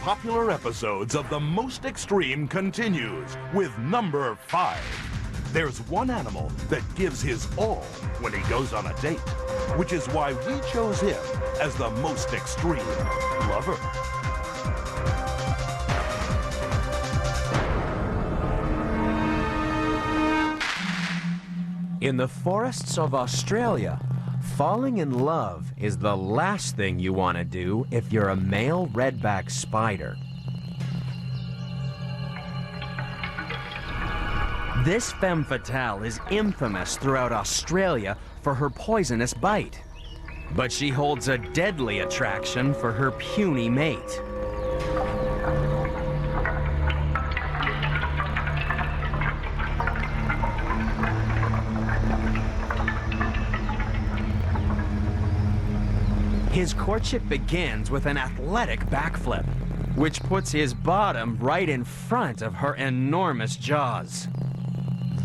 popular episodes of The Most Extreme continues with number 5. There's one animal that gives his all when he goes on a date, which is why we chose him as the most extreme lover. In the forests of Australia, falling in love is the last thing you want to do if you're a male redback spider. This femme fatale is infamous throughout Australia for her poisonous bite. But she holds a deadly attraction for her puny mate. His courtship begins with an athletic backflip, which puts his bottom right in front of her enormous jaws.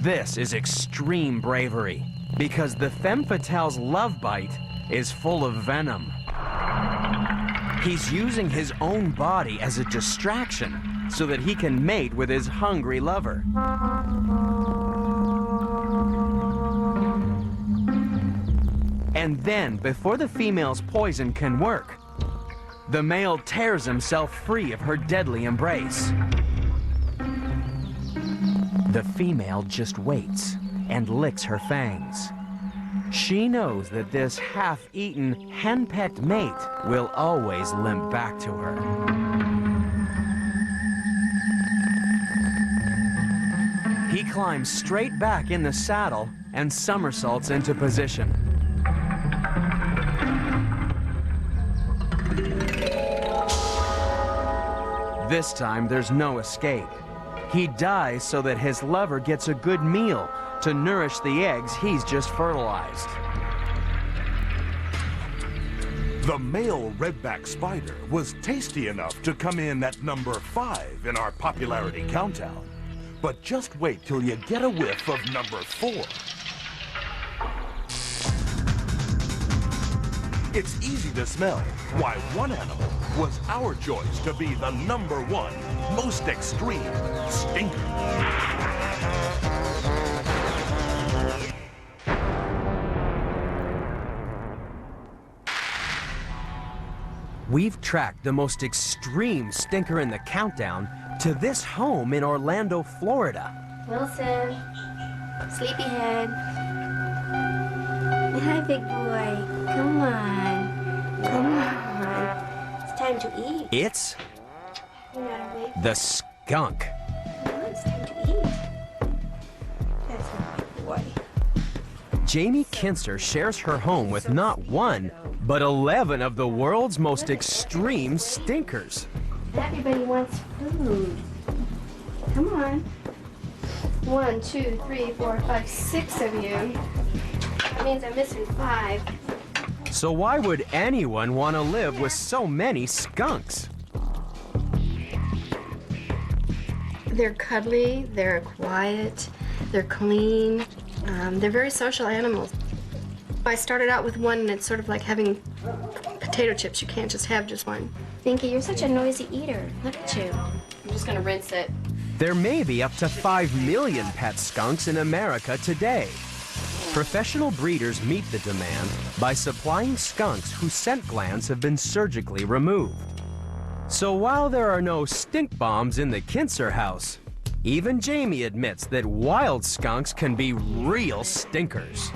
This is extreme bravery, because the femme fatale's love bite is full of venom. He's using his own body as a distraction so that he can mate with his hungry lover. And then, before the female's poison can work, the male tears himself free of her deadly embrace. The female just waits and licks her fangs. She knows that this half-eaten, hen-pecked mate will always limp back to her. He climbs straight back in the saddle and somersaults into position. This time, there's no escape. He dies so that his lover gets a good meal to nourish the eggs he's just fertilized. The male redback spider was tasty enough to come in at number 5 in our popularity countdown. But just wait till you get a whiff of number 4. It's easy to smell why one animal was our choice to be the number 1 most extreme stinker. We've tracked the most extreme stinker in the countdown to this home in Orlando, Florida. Wilson, sleepyhead. Hi, big boy. Come on. Come on. It's time to eat. It's You're not awake. the skunk. Come on, it's time to eat. That's my big boy. Jamie Kinster shares her home with not 1, but 11 of the world's most extreme stinkers. Everybody wants food. Come on. 1, 2, 3, 4, 5, 6 of you. That means I'm missing 5. So why would anyone want to live with so many skunks? They're cuddly, they're quiet, they're clean. They're very social animals. I started out with 1, and it's sort of like having potato chips. You can't just have just 1. Pinky, you're such a noisy eater. Look at you. I'm just gonna rinse it. There may be up to 5 million pet skunks in America today. Professional breeders meet the demand by supplying skunks whose scent glands have been surgically removed. So while there are no stink bombs in the Kinser house, even Jamie admits that wild skunks can be real stinkers.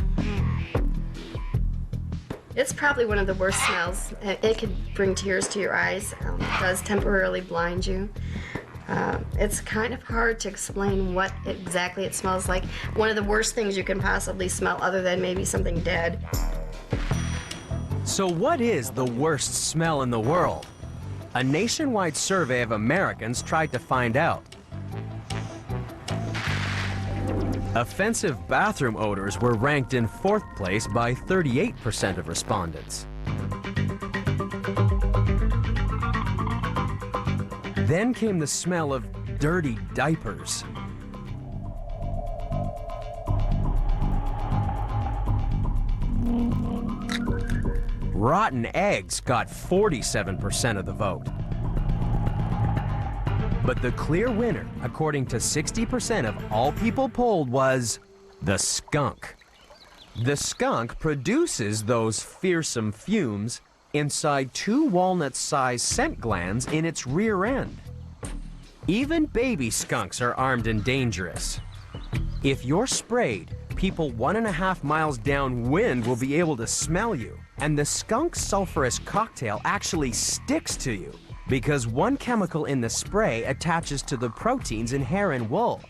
It's probably one of the worst smells. It could bring tears to your eyes. It does temporarily blind you. It's kind of hard to explain what exactly it smells like. One of the worst things you can possibly smell, other than maybe something dead. So what is the worst smell in the world? A nationwide survey of Americans tried to find out. Offensive bathroom odors were ranked in 4th place by 38% of respondents. Then came the smell of dirty diapers. Rotten eggs got 47% of the vote. But the clear winner, according to 60% of all people polled, was the skunk. The skunk produces those fearsome fumes inside 2 walnut-sized scent glands in its rear end. Even baby skunks are armed and dangerous. If you're sprayed, people 1.5 miles downwind will be able to smell you, and the skunk's sulfurous cocktail actually sticks to you because one chemical in the spray attaches to the proteins in hair and wool.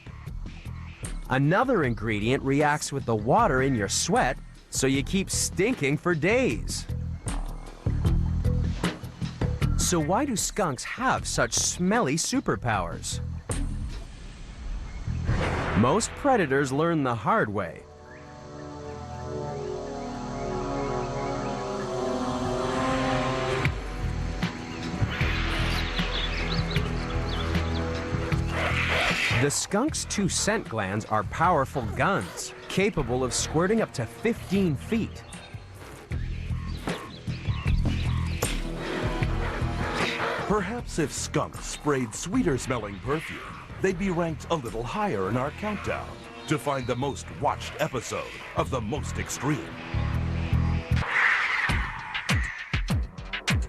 Another ingredient reacts with the water in your sweat, so you keep stinking for days. So why do skunks have such smelly superpowers? Most predators learn the hard way. The skunk's 2 scent glands are powerful guns, capable of squirting up to 15 feet. Perhaps if skunks sprayed sweeter-smelling perfume, they'd be ranked a little higher in our countdown to find the most watched episode of The Most Extreme.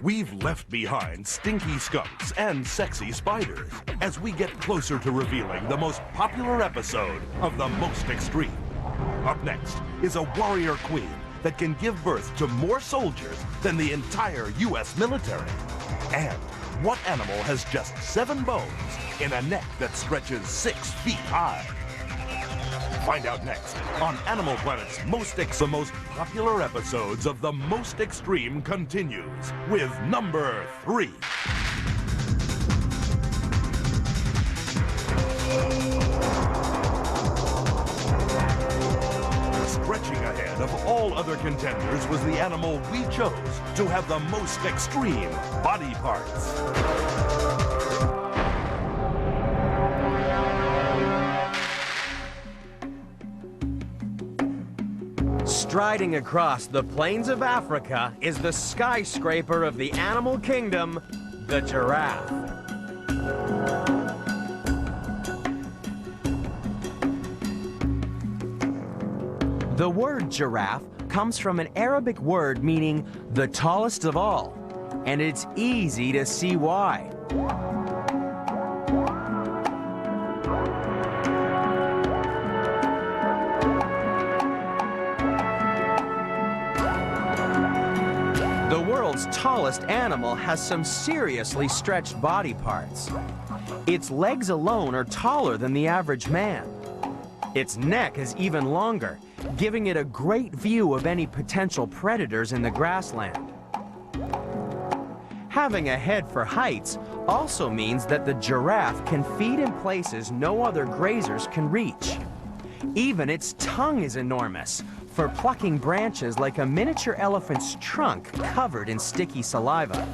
We've left behind stinky skunks and sexy spiders as we get closer to revealing the most popular episode of The Most Extreme. Up next is a warrior queen that can give birth to more soldiers than the entire U.S. military. And what animal has just 7 bones in a neck that stretches 6 feet high? Find out next on Animal Planet's The most popular episodes of The Most Extreme continues with number 3. Stretching ahead of all other contenders was the animal we chose to have the most extreme body parts. Striding across the plains of Africa is the skyscraper of the animal kingdom, the giraffe. The word giraffe comes from an Arabic word meaning the tallest of all, and it's easy to see why. The world's tallest animal has some seriously stretched body parts. Its legs alone are taller than the average man. Its neck is even longer, giving it a great view of any potential predators in the grassland. Having a head for heights also means that the giraffe can feed in places no other grazers can reach. Even its tongue is enormous, for plucking branches like a miniature elephant's trunk covered in sticky saliva.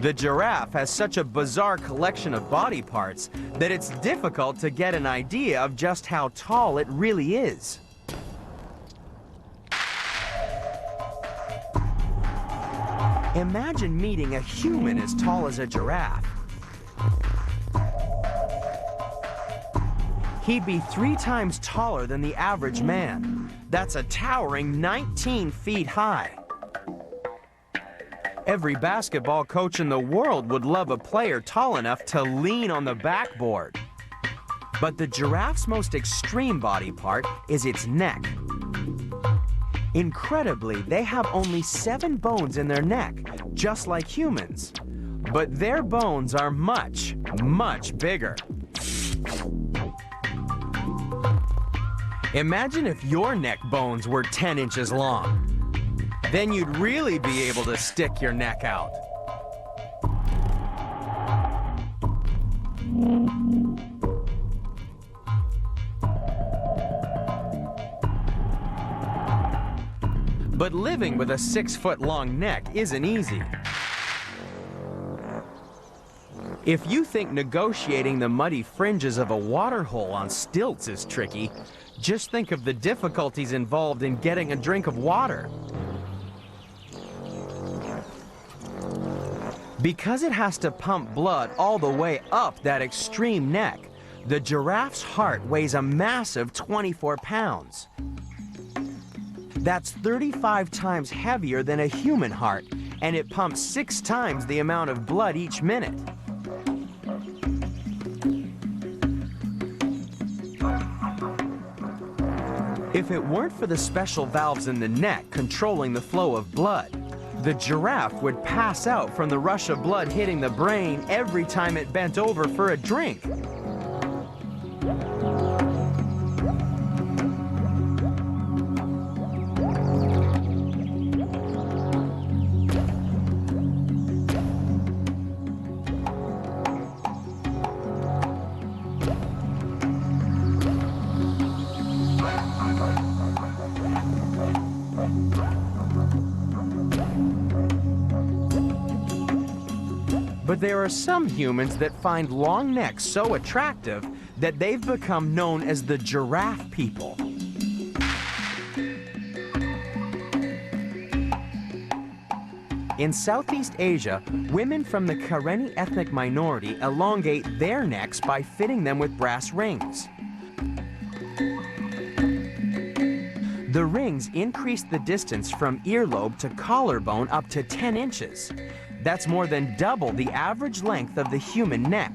The giraffe has such a bizarre collection of body parts that it's difficult to get an idea of just how tall it really is. Imagine meeting a human as tall as a giraffe. He'd be 3 times taller than the average man. That's a towering 19 feet high. Every basketball coach in the world would love a player tall enough to lean on the backboard. But the giraffe's most extreme body part is its neck. Incredibly, they have only 7 bones in their neck, just like humans. But their bones are much, much bigger. Imagine if your neck bones were 10 inches long. Then you'd really be able to stick your neck out. But living with a 6-foot-long neck isn't easy. If you think negotiating the muddy fringes of a water hole on stilts is tricky, just think of the difficulties involved in getting a drink of water. Because it has to pump blood all the way up that extreme neck, the giraffe's heart weighs a massive 24 pounds. That's 35 times heavier than a human heart, and it pumps 6 times the amount of blood each minute. If it weren't for the special valves in the neck controlling the flow of blood, the giraffe would pass out from the rush of blood hitting the brain every time it bent over for a drink. But there are some humans that find long necks so attractive that they've become known as the giraffe people. In Southeast Asia, women from the Karenni ethnic minority elongate their necks by fitting them with brass rings. The rings increase the distance from earlobe to collarbone up to 10 inches. That's more than double the average length of the human neck.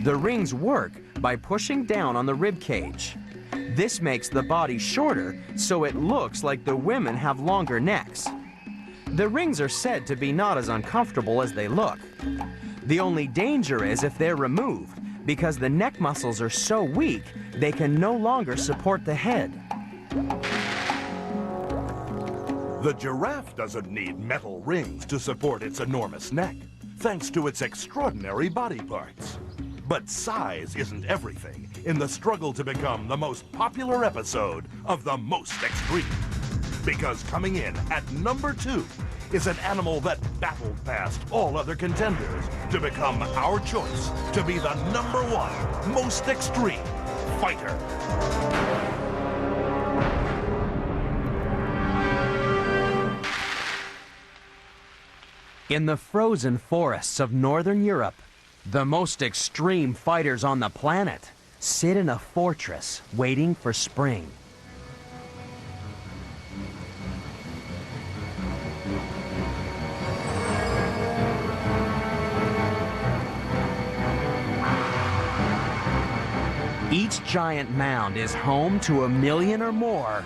The rings work by pushing down on the rib cage. This makes the body shorter, so it looks like the women have longer necks. The rings are said to be not as uncomfortable as they look. The only danger is if they're removed, because the neck muscles are so weak, they can no longer support the head. The giraffe doesn't need metal rings to support its enormous neck, thanks to its extraordinary body parts. But size isn't everything in the struggle to become the most popular episode of The Most Extreme. Because coming in at number 2 is an animal that battled past all other contenders to become our choice to be the number 1 most extreme fighter. In the frozen forests of Northern Europe, the most extreme fighters on the planet sit in a fortress waiting for spring. Each giant mound is home to 1 million or more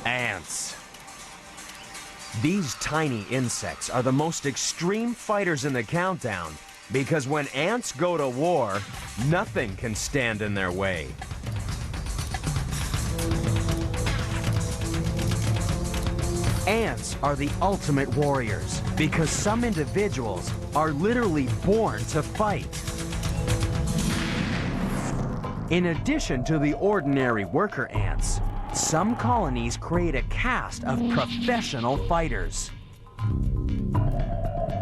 ants. These tiny insects are the most extreme fighters in the countdown because when ants go to war, nothing can stand in their way. Ants are the ultimate warriors because some individuals are literally born to fight. In addition to the ordinary worker ants, some colonies create a caste of professional fighters.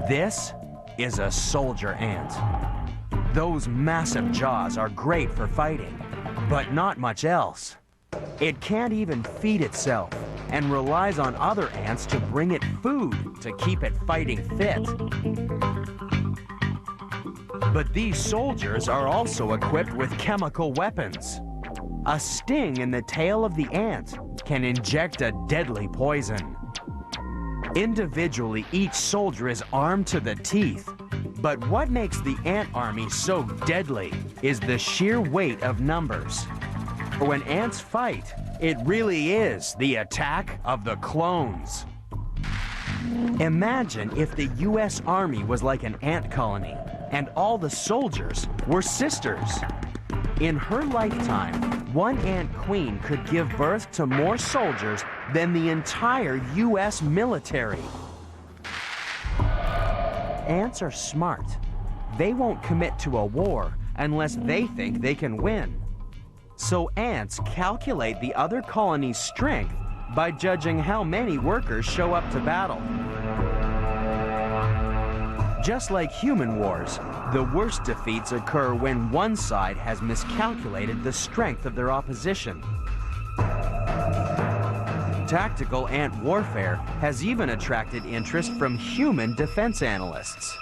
This is a soldier ant. Those massive jaws are great for fighting, but not much else. It can't even feed itself and relies on other ants to bring it food to keep it fighting fit. But these soldiers are also equipped with chemical weapons. A sting in the tail of the ant can inject a deadly poison. Individually, each soldier is armed to the teeth. But what makes the ant army so deadly is the sheer weight of numbers. When ants fight, it really is the attack of the clones. Imagine if the US Army was like an ant colony and all the soldiers were sisters. In her lifetime, one ant queen could give birth to more soldiers than the entire US military. Ants are smart. They won't commit to a war unless they think they can win. So ants calculate the other colony's strength by judging how many workers show up to battle. Just like human wars, the worst defeats occur when one side has miscalculated the strength of their opposition. Tactical ant warfare has even attracted interest from human defense analysts.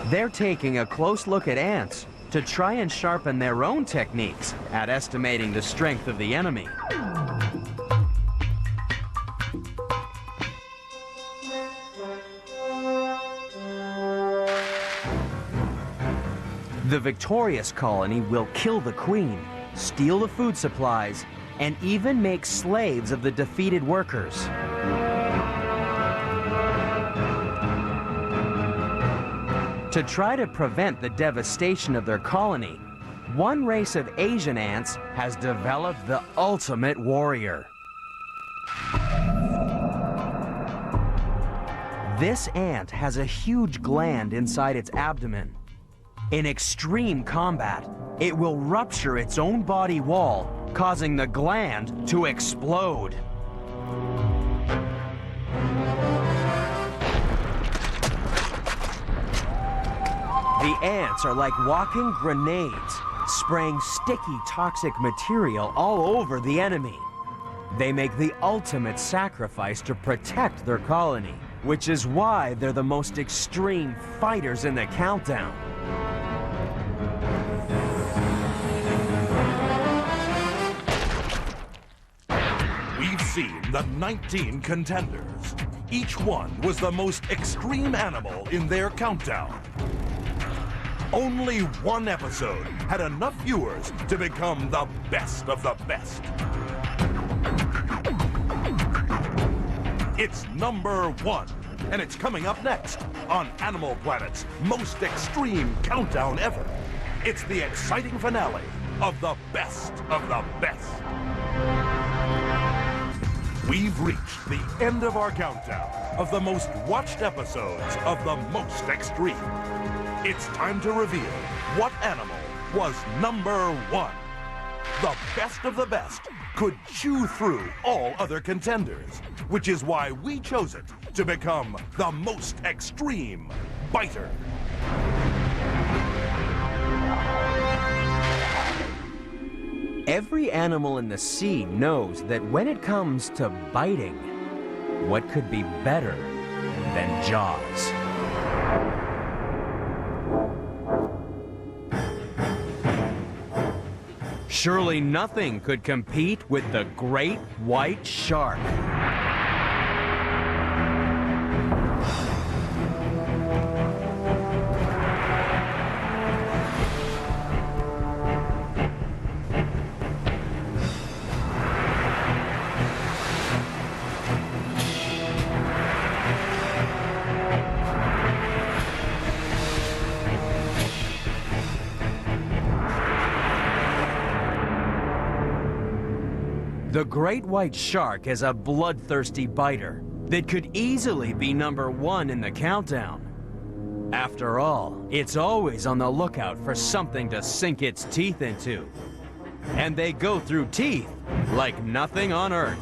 They're taking a close look at ants to try and sharpen their own techniques at estimating the strength of the enemy. The victorious colony will kill the queen, steal the food supplies, and even make slaves of the defeated workers. To try to prevent the devastation of their colony, one race of Asian ants has developed the ultimate warrior. This ant has a huge gland inside its abdomen. In extreme combat, it will rupture its own body wall, causing the gland to explode. The ants are like walking grenades, spraying sticky, toxic material all over the enemy. They make the ultimate sacrifice to protect their colony, which is why they're the most extreme fighters in the countdown. We've seen the 19 contenders. Each one was the most extreme animal in their countdown. Only one episode had enough viewers to become the best of the best. It's number 1, and it's coming up next on Animal Planet's most extreme countdown ever. It's the exciting finale of the best of the best. We've reached the end of our countdown of the most watched episodes of the most extreme. It's time to reveal what animal was number 1. The best of the best could chew through all other contenders, which is why we chose it to become the most extreme biter. Every animal in the sea knows that when it comes to biting, what could be better than Jaws? Surely nothing could compete with the great white shark. The great white shark is a bloodthirsty biter that could easily be number 1 in the countdown. After all, it's always on the lookout for something to sink its teeth into. And they go through teeth like nothing on Earth.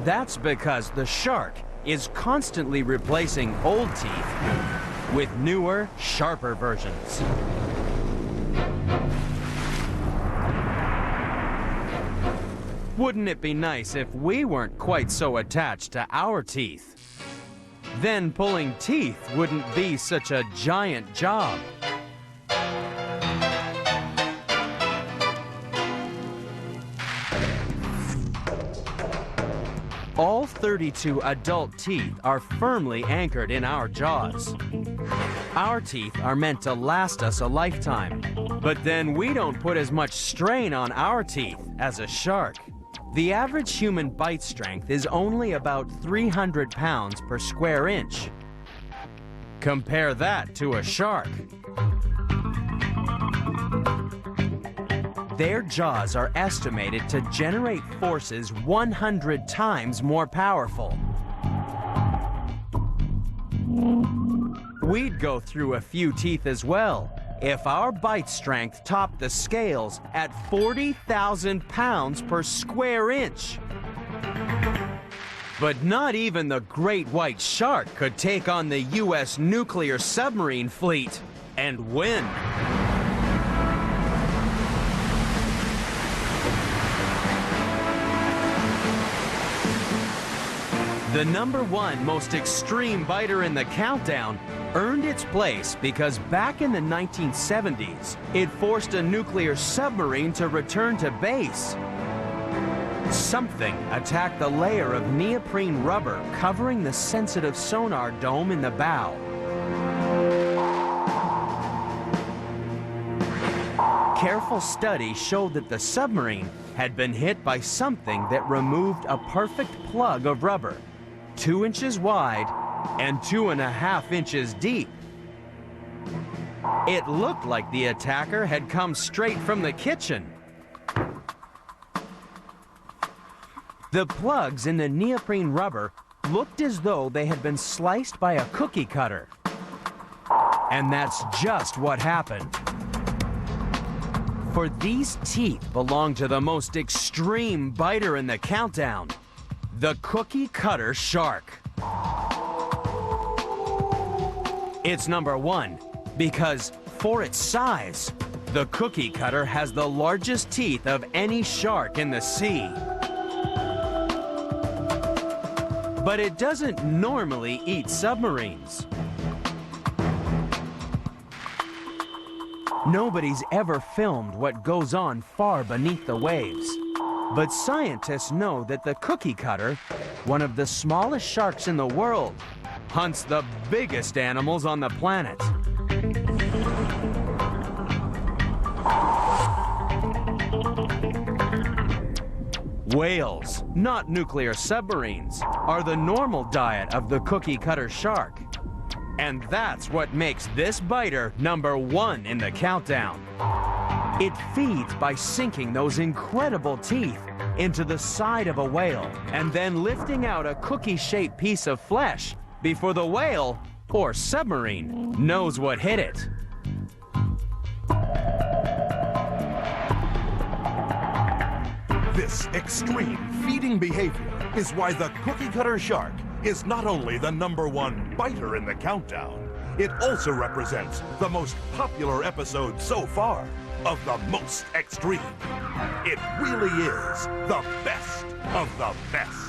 That's because the shark is constantly replacing old teeth with newer, sharper versions. Wouldn't it be nice if we weren't quite so attached to our teeth? Then pulling teeth wouldn't be such a giant job. All 32 adult teeth are firmly anchored in our jaws. Our teeth are meant to last us a lifetime, but then we don't put as much strain on our teeth as a shark. The average human bite strength is only about 300 pounds per square inch. Compare that to a shark. Their jaws are estimated to generate forces 100 times more powerful. We'd go through a few teeth as well if our bite strength topped the scales at 40,000 pounds per square inch. But not even the great white shark could take on the U.S. nuclear submarine fleet and win. The #1 most extreme biter in the countdown earned its place because back in the 1970s, it forced a nuclear submarine to return to base. Something attacked the layer of neoprene rubber covering the sensitive sonar dome in the bow. Careful study showed that the submarine had been hit by something that removed a perfect plug of rubber, 2 inches wide and 2.5 inches deep. It looked like the attacker had come straight from the kitchen. The plugs in the neoprene rubber looked as though they had been sliced by a cookie cutter. And that's just what happened. For these teeth belong to the most extreme biter in the countdown, the cookie cutter shark. It's #1 because, for its size, the cookie cutter has the largest teeth of any shark in the sea. But it doesn't normally eat submarines. Nobody's ever filmed what goes on far beneath the waves. But scientists know that the cookie cutter, one of the smallest sharks in the world, hunts the biggest animals on the planet. Whales, not nuclear submarines, are the normal diet of the cookie cutter shark. And that's what makes this biter #1 in the countdown. It feeds by sinking those incredible teeth into the side of a whale and then lifting out a cookie-shaped piece of flesh before the whale, or submarine, knows what hit it. This extreme feeding behavior is why the cookie cutter shark is not only the #1 biter in the countdown, it also represents the most popular episode so far of the most extreme. It really is the best of the best.